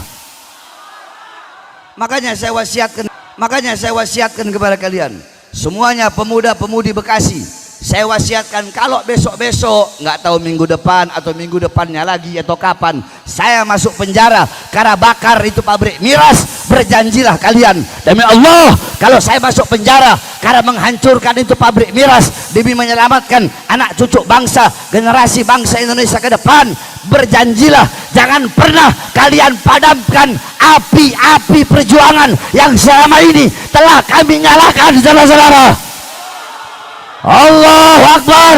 Makanya saya wasiatkan kepada kalian semuanya, pemuda-pemudi Bekasi, saya wasiatkan kalau besok-besok, nggak tahu minggu depan atau minggu depannya lagi atau kapan, saya masuk penjara karena bakar itu pabrik miras, berjanjilah kalian demi Allah, kalau saya masuk penjara karena menghancurkan itu pabrik miras demi menyelamatkan anak cucu bangsa, generasi bangsa Indonesia ke depan, berjanjilah jangan pernah kalian padamkan api-api perjuangan yang selama ini telah kami nyalakan, saudara-saudara. Allahu Akbar,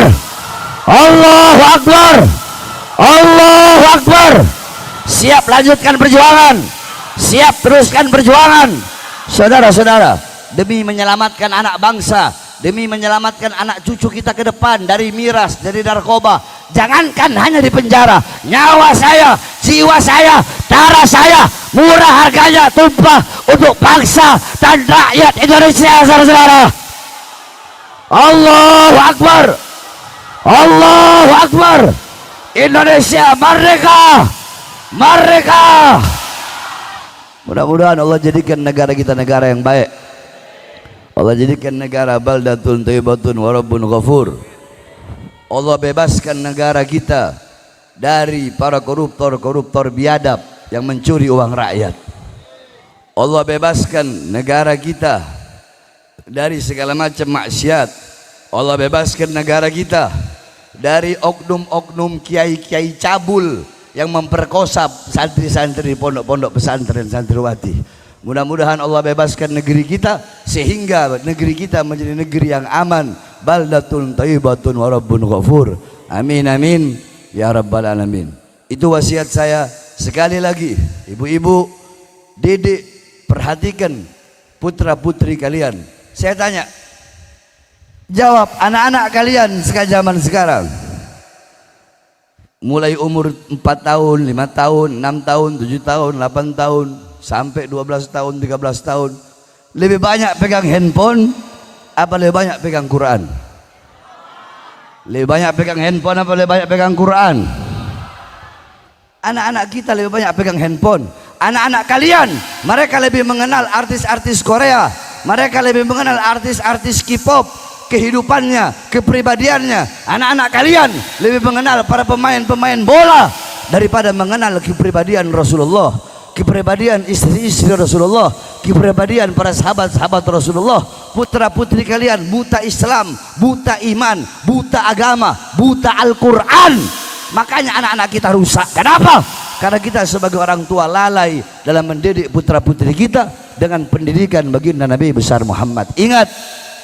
Allahu Akbar, Allahu Akbar. Siap lanjutkan perjuangan, siap teruskan perjuangan. Saudara-saudara, demi menyelamatkan anak bangsa, demi menyelamatkan anak cucu kita ke depan dari miras, dari narkoba, jangankan hanya di penjara, nyawa saya, jiwa saya, darah saya murah harganya tumpah untuk bangsa dan rakyat Indonesia. Saudara-saudara, Allahu Akbar, Allahu Akbar. Indonesia merdeka, merdeka. Mudah-mudahan Allah jadikan negara kita negara yang baik. Allah jadikan negara baldatun thayyibatun wa rabbun ghafur. Allah bebaskan negara kita dari para koruptor-koruptor biadab yang mencuri uang rakyat. Allah bebaskan negara kita dari segala macam maksiat. Allah bebaskan negara kita dari oknum-oknum kiai-kiai cabul yang memperkosa santri-santri pondok-pondok pesantren santriwati. Mudah-mudahan Allah bebaskan negeri kita sehingga negeri kita menjadi negeri yang aman, baldatun thayyibatun wa rabbun ghafur. Amin amin ya rabbal alamin. Itu wasiat saya. Sekali lagi, ibu-ibu, didik, perhatikan putra-putri kalian. Saya tanya, jawab anak-anak kalian zaman sekarang, mulai umur 4 tahun, 5 tahun, 6 tahun, 7 tahun, 8 tahun sampai 12 tahun, 13 tahun, lebih banyak pegang handphone apa lebih banyak pegang Quran? Lebih banyak pegang handphone apa lebih banyak pegang Quran? Anak-anak kita lebih banyak pegang handphone. Anak-anak kalian, mereka lebih mengenal artis-artis Korea, mereka lebih mengenal artis-artis K-pop, kehidupannya, kepribadiannya. Anak-anak kalian lebih mengenal para pemain-pemain bola daripada mengenal kepribadian Rasulullah, kepribadian istri-istri Rasulullah, kepribadian para sahabat-sahabat Rasulullah. Putra-putri kalian buta Islam, buta iman, buta agama, buta Al-Quran. Makanya anak-anak kita rusak. Kenapa? Karena kita sebagai orang tua lalai dalam mendidik putra-putri kita dengan pendidikan baginda Nabi besar Muhammad. Ingat,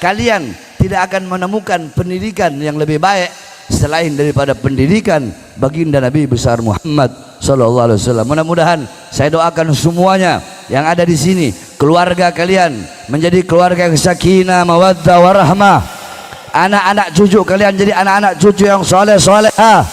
kalian tidak akan menemukan pendidikan yang lebih baik selain daripada pendidikan baginda Nabi besar Muhammad sallallahu alaihi wasallam. Mudah-mudahan saya doakan semuanya yang ada di sini, keluarga kalian menjadi keluarga yang sakinah, mawaddah, warahmah. Anak-anak cucu kalian jadi anak-anak cucu yang soleh-solehah,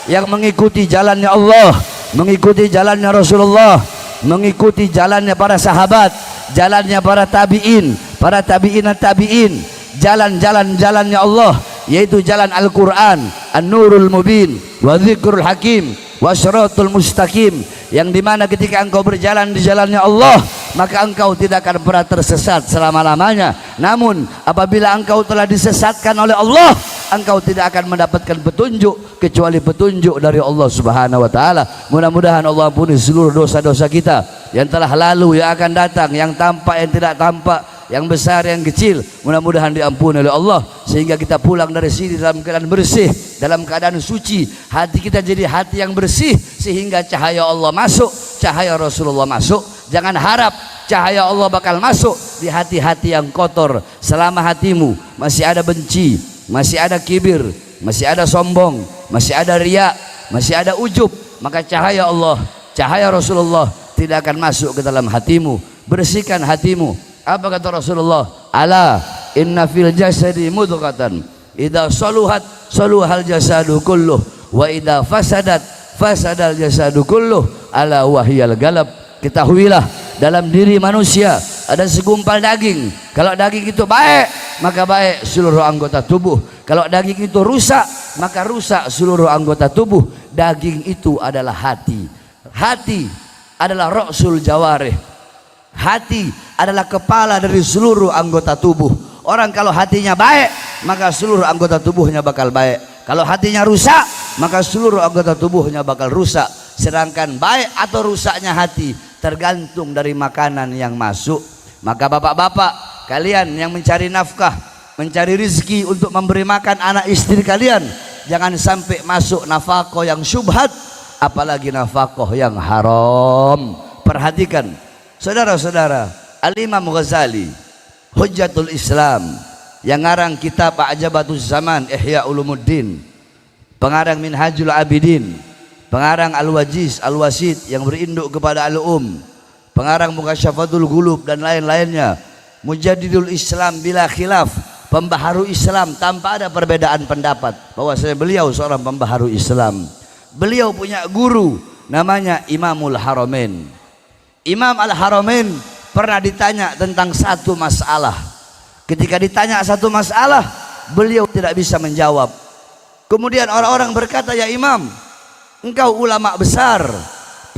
yang mengikuti jalannya Allah, mengikuti jalannya Rasulullah, mengikuti jalannya para sahabat, jalannya para tabi'in, para tabi'in, jalannya Allah, yaitu jalan Al-Quran, An-Nurul Mubin, wa Dzikrul Hakim, wa Siratul Mustaqim, yang dimana ketika engkau berjalan di jalannya Allah, maka engkau tidak akan pernah tersesat selama-lamanya. Namun apabila engkau telah disesatkan oleh Allah, engkau tidak akan mendapatkan petunjuk kecuali petunjuk dari Allah Subhanahu wa taala. Mudah-mudahan Allah ampuni seluruh dosa-dosa kita yang telah lalu, yang akan datang, yang tampak, yang tidak tampak, yang besar, yang kecil. Mudah-mudahan diampuni oleh Allah sehingga kita pulang dari sini dalam keadaan bersih, dalam keadaan suci. Hati kita jadi hati yang bersih sehingga cahaya Allah masuk, cahaya Rasulullah masuk. Jangan harap cahaya Allah bakal masuk di hati-hati yang kotor. Selama hatimu masih ada benci, masih ada kibir, masih ada sombong, masih ada riya, masih ada ujub, maka cahaya Allah, cahaya Rasulullah tidak akan masuk ke dalam hatimu. Bersihkan hatimu. Apa kata Rasulullah? Ala inna fil jasadi mudghatan idza saluhat saluhal jasadu kulluh wa idza fasadat fasadal jasadu kulluh ala wahyal galab. Ketahuilah, dalam diri manusia ada segumpal daging. Kalau daging itu baik, maka baik seluruh anggota tubuh. Kalau daging itu rusak, maka rusak seluruh anggota tubuh. Daging itu adalah hati. Hati adalah ra'sul jawarih. Hati adalah kepala dari seluruh anggota tubuh. Orang kalau hatinya baik, maka seluruh anggota tubuhnya bakal baik. Kalau hatinya rusak, maka seluruh anggota tubuhnya bakal rusak. Sedangkan baik atau rusaknya hati tergantung dari makanan yang masuk. Maka bapak-bapak kalian yang mencari nafkah, mencari rezeki untuk memberi makan anak istri kalian, jangan sampai masuk nafkah yang syubhat, apalagi nafkah yang haram. Perhatikan saudara-saudara, Al-Imam Ghazali Hujjatul Islam yang ngarang kitab A'jabatuz Zaman Ihya Ulumuddin, pengarang Minhajul Abidin, pengarang Al-Wajiz Al-Wasid yang berinduk kepada Al-Um, pengarang Mukasyaffatul Qulub dan lain-lainnya, Mujaddidul Islam bila khilaf, pembaharu Islam tanpa ada perbedaan pendapat, bahwasanya beliau seorang pembaharu Islam. Beliau punya guru namanya Imamul Haramain. Imam Al-Haramain pernah ditanya tentang satu masalah. Ketika ditanya satu masalah, beliau tidak bisa menjawab. Kemudian orang-orang berkata, "Ya Imam, engkau ulama besar,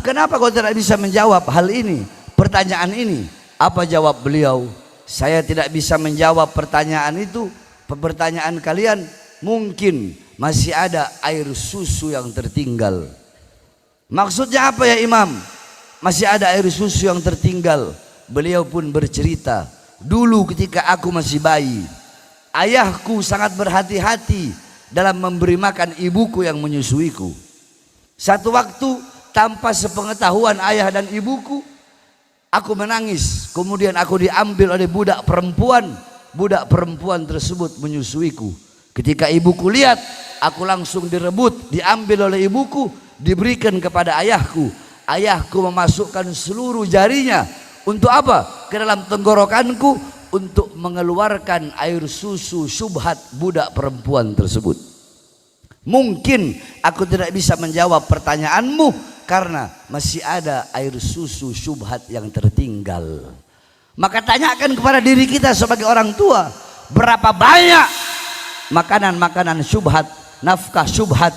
kenapa kau tidak bisa menjawab hal ini, pertanyaan ini?" Apa jawab beliau? "Saya tidak bisa menjawab pertanyaan itu. Pertanyaan kalian mungkin masih ada air susu yang tertinggal." Maksudnya apa ya Imam? Masih ada air susu yang tertinggal. Beliau pun bercerita, "Dulu ketika aku masih bayi, ayahku sangat berhati-hati dalam memberi makan ibuku yang menyusuiku. Satu waktu tanpa sepengetahuan ayah dan ibuku, aku menangis. Kemudian aku diambil oleh budak perempuan. Budak perempuan tersebut menyusuiku. Ketika ibuku lihat, aku langsung direbut, diambil oleh ibuku, diberikan kepada ayahku. Ayahku memasukkan seluruh jarinya untuk apa? Ke dalam tenggorokanku, untuk mengeluarkan air susu syubhat budak perempuan tersebut. Mungkin aku tidak bisa menjawab pertanyaanmu karena masih ada air susu syubhat yang tertinggal." Maka tanyakan kepada diri kita sebagai orang tua, berapa banyak makanan-makanan syubhat, nafkah syubhat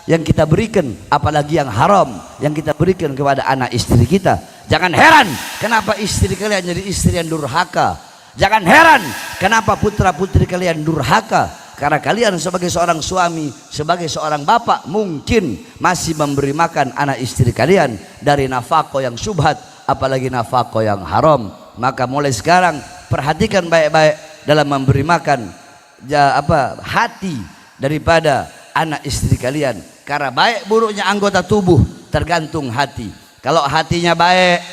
yang kita berikan, apalagi yang haram yang kita berikan kepada anak istri kita. Jangan heran kenapa istri kalian jadi istri yang durhaka. Jangan heran kenapa putra putri kalian durhaka, karena kalian sebagai seorang suami, sebagai seorang bapak, mungkin masih memberi makan anak istri kalian dari nafkah yang syubhat, apalagi nafkah yang haram. Maka mulai sekarang perhatikan baik-baik dalam memberi makan hati daripada anak istri kalian, karena baik buruknya anggota tubuh tergantung hati. Kalau hatinya baik,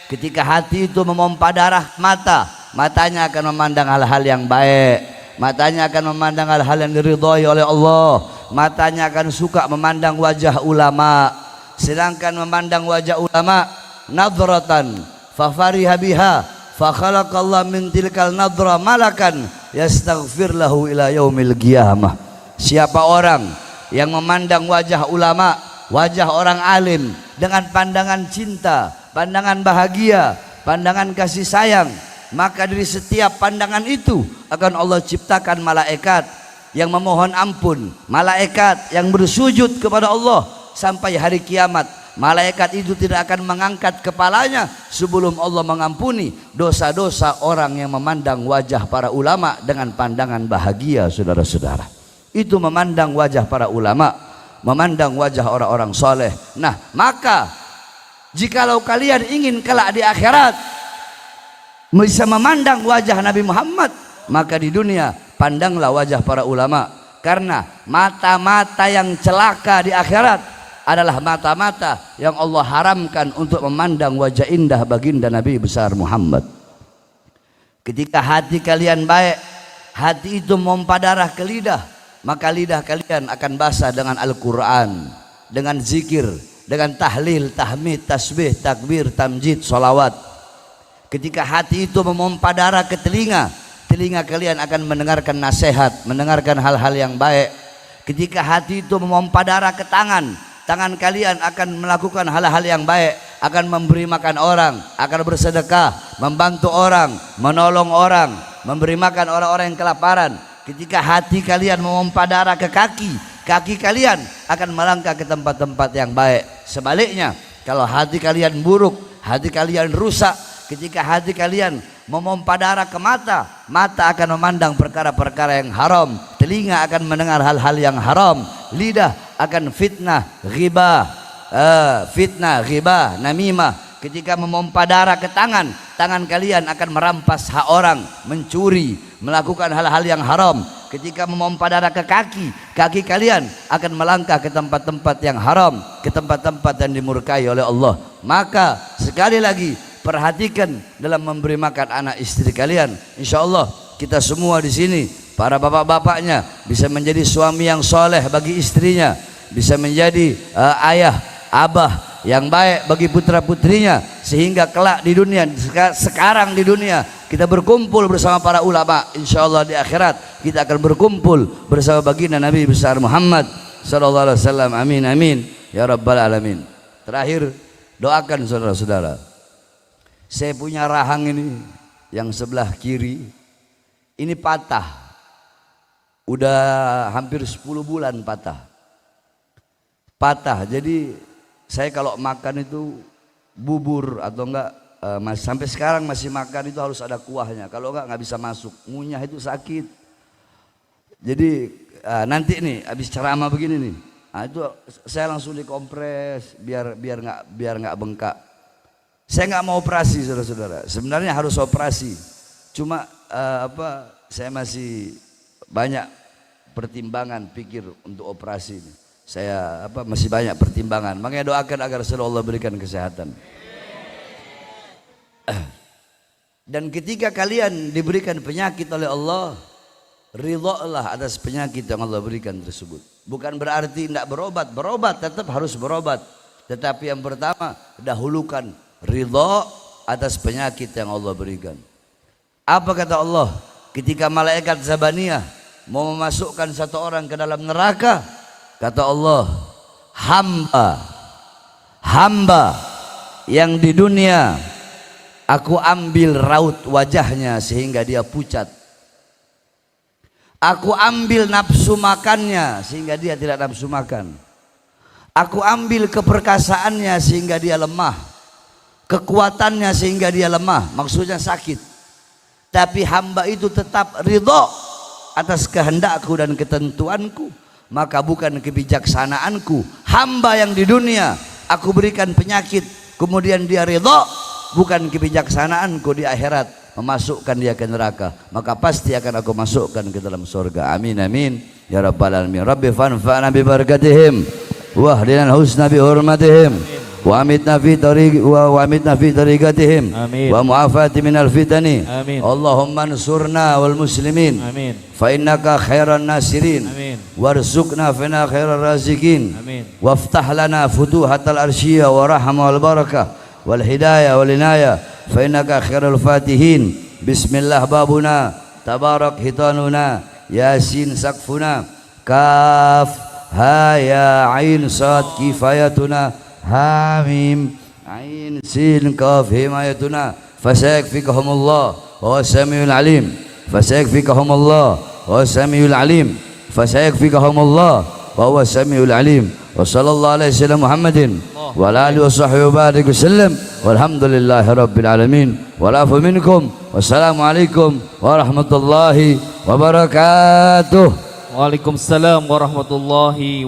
ketika hati itu memompa darah mata, matanya akan memandang hal-hal yang baik, matanya akan memandang hal-hal yang diridhai oleh Allah, matanya akan suka memandang wajah ulama. Sedangkan memandang wajah ulama, nadratan fafariha biha fa khalaqallahu min tilkal nadra malakan yastaghfir lahu ila yaumil qiyamah. Siapa orang yang memandang wajah ulama, wajah orang alim dengan pandangan cinta, pandangan bahagia, pandangan kasih sayang, maka dari setiap pandangan itu akan Allah ciptakan malaikat yang memohon ampun, malaikat yang bersujud kepada Allah sampai hari kiamat. Malaikat itu tidak akan mengangkat kepalanya sebelum Allah mengampuni dosa-dosa orang yang memandang wajah para ulama dengan pandangan bahagia. Saudara-saudara, itu memandang wajah para ulama, memandang wajah orang-orang soleh. Nah, maka jikalau kalian ingin kelak di akhirat bisa memandang wajah Nabi Muhammad, maka di dunia pandanglah wajah para ulama. Karena mata-mata yang celaka di akhirat adalah mata-mata yang Allah haramkan untuk memandang wajah indah baginda Nabi besar Muhammad. Ketika hati kalian baik, hati itu memompa darah ke lidah, maka lidah kalian akan basah dengan Al-Quran, dengan zikir, dengan tahlil, tahmid, tasbih, takbir, tamjid, salawat. Ketika hati itu memompa darah ke telinga, telinga kalian akan mendengarkan nasihat, mendengarkan hal-hal yang baik. Ketika hati itu memompa darah ke tangan, tangan kalian akan melakukan hal-hal yang baik, akan memberi makan orang, akan bersedekah, membantu orang, menolong orang, memberi makan orang-orang yang kelaparan. Ketika hati kalian memompa darah ke kaki, kaki kalian akan melangkah ke tempat-tempat yang baik. Sebaliknya, kalau hati kalian buruk, hati kalian rusak, ketika hati kalian memompa darah ke mata, mata akan memandang perkara-perkara yang haram, telinga akan mendengar hal-hal yang haram, lidah akan fitnah, ghibah, namimah. Ketika memompa darah ke tangan, tangan kalian akan merampas hak orang, mencuri, melakukan hal-hal yang haram. Ketika memompa darah ke kaki, kaki kalian akan melangkah ke tempat-tempat yang haram, ke tempat-tempat yang dimurkai oleh Allah. Maka sekali lagi perhatikan dalam memberi makan anak istri kalian. Insya Allah kita semua di sini, para bapak-bapaknya, bisa menjadi suami yang soleh bagi istrinya, bisa menjadi ayah, abah yang baik bagi putra-putrinya, sehingga kelak di dunia, sekarang di dunia kita berkumpul bersama para ulama, insyaallah di akhirat kita akan berkumpul bersama baginda Nabi besar Muhammad sallallahu alaihi wasallam. Amin amin ya rabbal alamin. Terakhir, doakan saudara-saudara, saya punya rahang ini yang sebelah kiri ini patah, udah hampir 10 bulan patah. Jadi saya kalau makan itu bubur atau enggak sampai sekarang masih makan itu harus ada kuahnya, kalau enggak bisa masuk, ngunyah itu sakit. Jadi nanti nih habis ceramah begini nih, itu saya langsung dikompres biar nggak bengkak. Saya nggak mau operasi saudara-saudara, sebenarnya harus operasi, cuma saya masih banyak pertimbangan pikir untuk operasi ini. Saya masih banyak pertimbangan, makanya doakan agar selalu Allah berikan kesehatan. Dan ketika kalian diberikan penyakit oleh Allah, ridholah atas penyakit yang Allah berikan tersebut. Bukan berarti tidak berobat, tetap harus berobat. Tetapi yang pertama, dahulukan ridho atas penyakit yang Allah berikan. Apa kata Allah ketika malaikat Zabaniyah mau memasukkan satu orang ke dalam neraka? Kata Allah, hamba yang di dunia aku ambil raut wajahnya sehingga dia pucat. Aku ambil nafsu makannya sehingga dia tidak nafsu makan. Aku ambil keperkasaannya sehingga dia lemah. Kekuatannya sehingga dia lemah, maksudnya sakit. Tapi hamba itu tetap ridho atas kehendakku dan ketentuanku. Maka bukan kebijaksanaanku, hamba yang di dunia aku berikan penyakit, kemudian dia ridho, bukan kebijaksanaanku di akhirat memasukkan dia ke neraka, maka pasti akan aku masukkan ke dalam surga. Amin amin ya rabbal alamin. Rabbi fanfa'na bi barakatihim wa hdina husna bi hurmatihim wa amitna fi tariqatihim wa mu'afati minal fitani. Allahumma ansurna wal muslimin fa innaka khairan nasirin warzuqna fina khairar raziqin waftah lana futuhatal arsyiyah wa rahmah wal barakah wal hidayah wal inayah fa innaka khairul fatihin. Bismillah babuna tabarak hitanuna yasin sakfuna kaf ha ya ain sad kifayatuna hamim ain sin kaf himayatuna fasayakfikahumullah wa samiul alim fasayakfikahumullah wa samiul alim fasayakfikahumullah wa huwa samiul alim. Wa sallallahu alaihi wasallam Muhammadin wa ala alihi wa sahbihi wa barik wasallam walhamdulillahi rabbil alamin wal afu minkum. Wassalamualaikum warahmatullahi wabarakatuh. Waalaikumsalam warahmatullahi